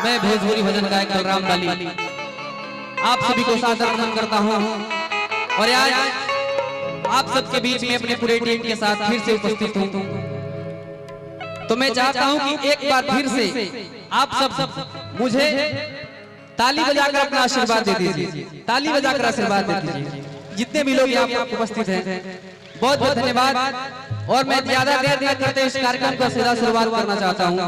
मैं भोजपुरी भजन गायक बलराम बाली आप सभी को सादर नमन करता हूँ और आज आप सबके बीच में अपने पूरे टीम के साथ फिर से उपस्थित हूँ। तो मैं चाहता हूँ कि एक बार फिर से आप सब मुझे ताली बजाकर अपना आशीर्वाद दे दीजिए, ताली बजाकर आशीर्वाद दे दीजिए। जितने भी लोग यहाँ उपस्थित हैं बहुत बहुत धन्यवाद। और मैं ज्यादा देर न करते इस कार्यक्रम का सीधा शुरुआत करना चाहता हूँ।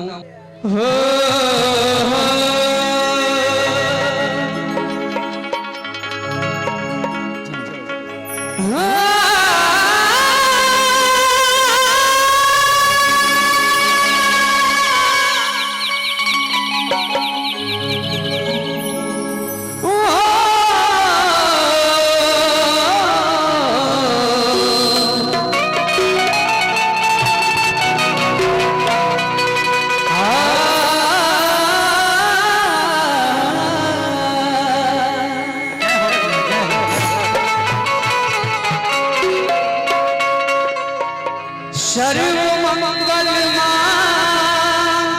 सर्वमंगल मांगल्ये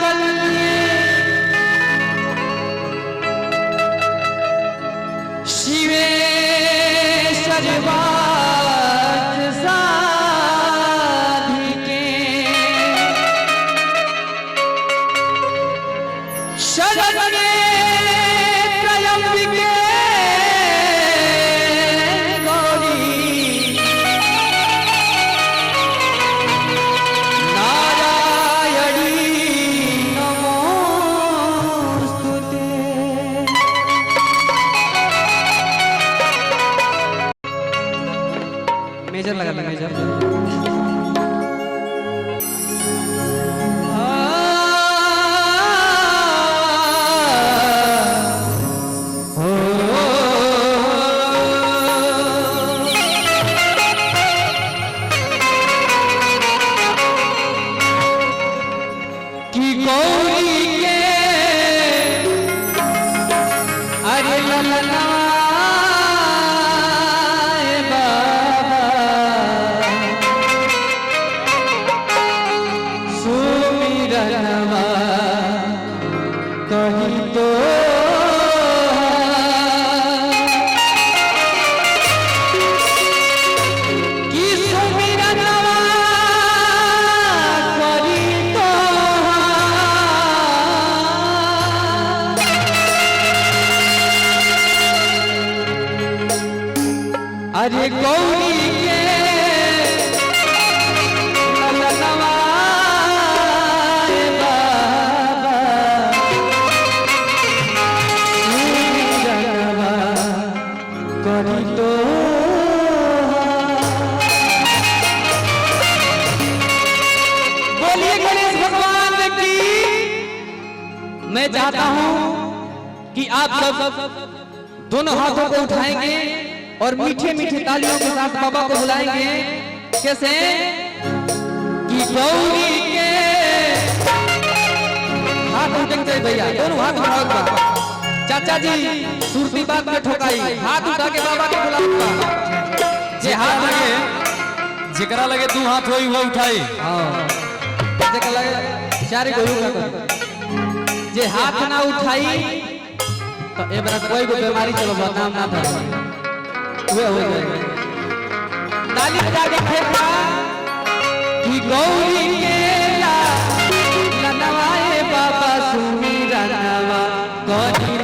शिवे सर्वार्थ साधिके शरण्ये त्र्यंबिके मेजर लगा मेजर। कि गौरी के अरे ललना कहीं तो कि सुमिरनवा करी तो अरे गौरी के ललनवा तो बोलिए गणेश भगवान की। मैं चाहता हूं कि आप सब दोनों हाथों को उठाएंगे और मीठे मीठे तालियों के साथ बाबा को बुलाएंगे। कैसे कि गौरी के हाथ उठेंगे भैया, दोनों हाथ उठाओ। चाचा जी सुरती बात में ठोकाई, हाथ उठा के बाबा के बुलाऊंगा। जे हाथ लगे जेकरा लगे तू हाथ होई वो उठाई। हां जेकरा लगे चारे को का जे हाथ ना उठाई तो ए बार कोई को बीमारी चलो नाम ना था वो हो जाएगा। ताली बजा के फेंका कि गौरी के लनवाए बाबा सुमिरनवा गौरी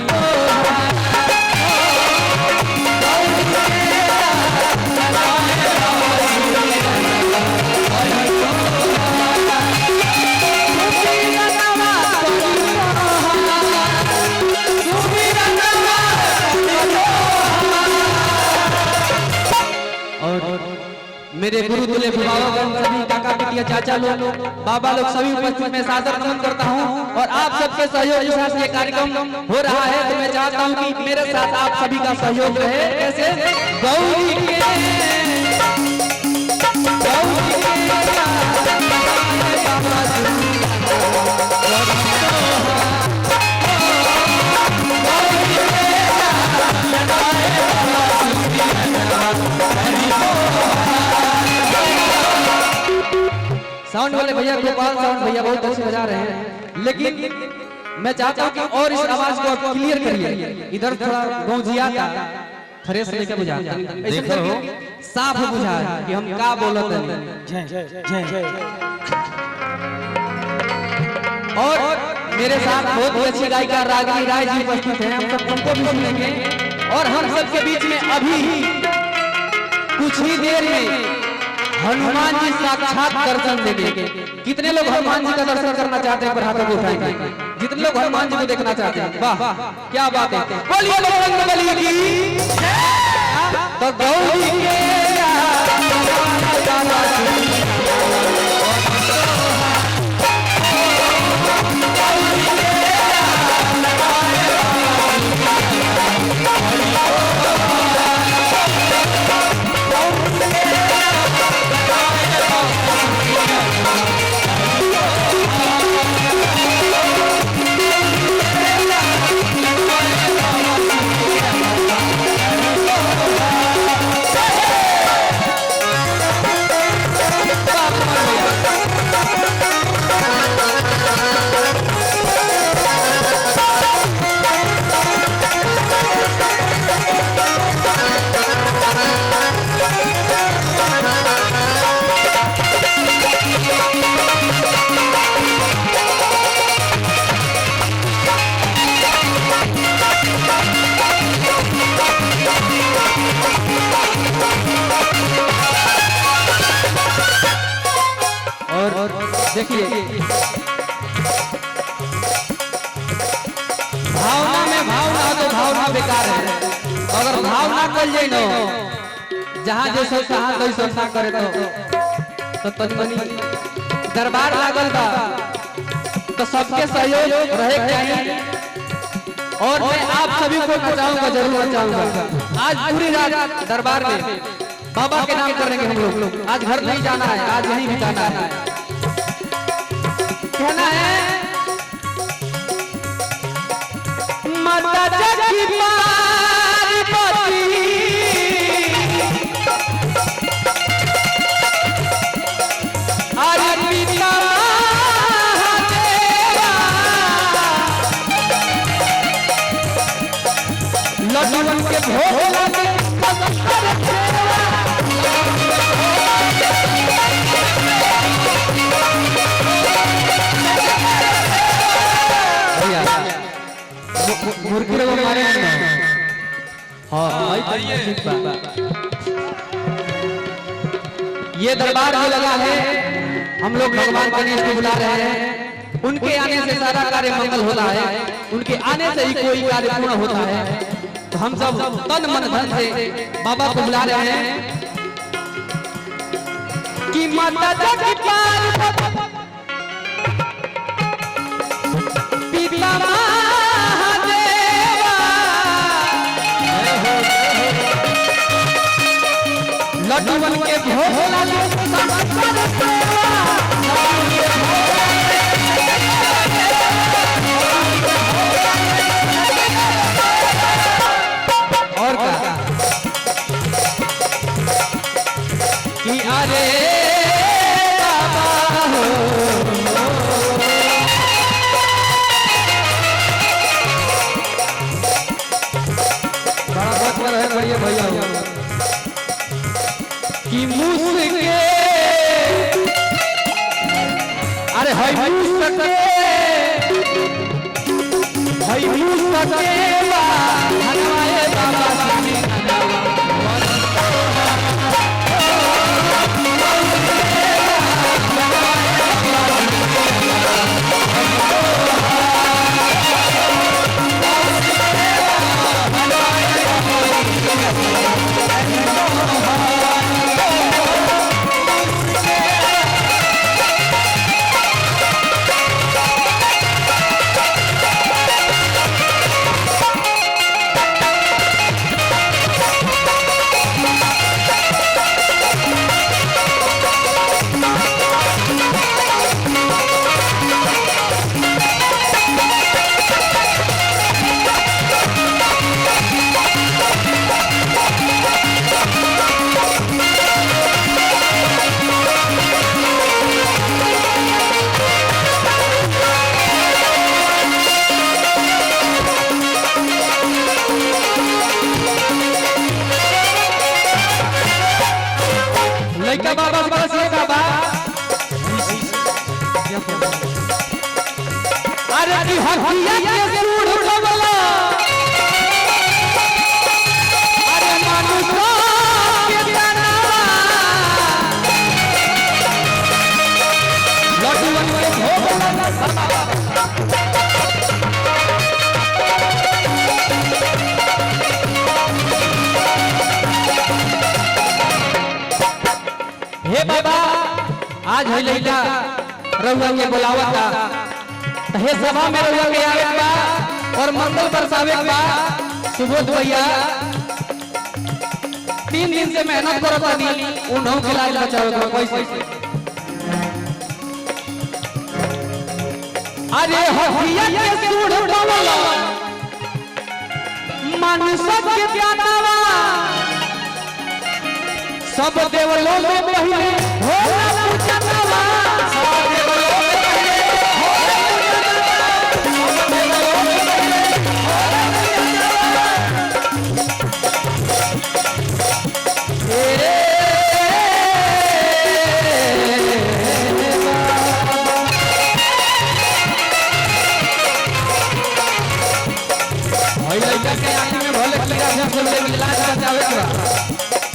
मेरे गुरु तुल्य अभिभावक सभी काका पिटिया चाचा लोग बाबा लोग सभी उपस्थित में सादर नमन करता हूं। और आप सबके सहयोग के साथ ये कार्यक्रम हो रहा है तो मैं चाहता हूं कि मेरे साथ आप सभी का सहयोग रहे। कैसे गौरी के साउंड वाले भैया गोपाल साउंड भैया बहुत अच्छे बजा रहे हैं, लेकिन मैं चाहता हूँ कि और इस आवाज को आप क्लियर करिए। इधर थोड़ा गौजिया था, फ्रेश लेके बुझा देखो साफ बुझा कि हम का बोलत हैं। और मेरे साथ बहुत ही अच्छी गायिका रागिनी राय जी उपस्थित हैं। हम सब उनको भी सुनेंगे और हम सबके बीच में अभी कुछ ही देर में हनुमान जी साक्षात दर्शन देंगे। कितने लोग हनुमान जी का दर्शन करना चाहते हैं पर हाथों को उठाएंगे। जितने लोग हनुमान जी को देखना चाहते हैं, वाह क्या बात है। बोलिए बजरंग बली की तो गौरी के देखिए भावना में भावना तो भावना बेकार है। अगर भावना कर जाए न जहाँ जैसे कहाँ कैसे ना करे तो तनी दरबार लागल बा तो सबके सहयोग रहे चाहिए। और मैं आप सभी को नचाऊंगा, जरूर नचाऊंगा। आज पूरी रात दरबार में बाबा के नाम करेंगे हम लोग। आज घर नहीं जाना है, आज यहीं बिताना है। कहना है माता जगती पार्वती अरे पिता लड्डू के भोग लगे मुर्गी लोग मारे हैं। हाँ ये दरबार में लगा है। हम लोग भगवान गणेश को बुला रहे हैं। उनके आने से सारा कार्य मंगल होता है, उनके आने से ही कोई कार्य पूर्ण होता है। तो हम सब तन मन धन से बाबा को बुला रहे हैं कि माता जगती पार्वती पिता लड्डू के भोग लगे और क्या कि अरे बाबा हो बड़ा बचपन है भैया भैया कि मुझके अरे है मुझके हनुमाए बाबा हथिया के सूढ़ कबला अरे मानुषा के जाना लड्डूवन के भोग हे बाबा आज है लइका रउआ के बुलावता हे सभा में रउआ के आवे बा और मंगल बरसावे बा सुबोध भैया 3 दिन से मेहनत करत बानी उन्हों के लाज बचावे को कैसे अरे हथिया के सूढ़ कबला मानुषा के प्यादावा सब देवलों में पहले होला पूजनवा सब देवलों में पहले होला पूजनवा के आंख में भले लगा जब ले लाज बचावे के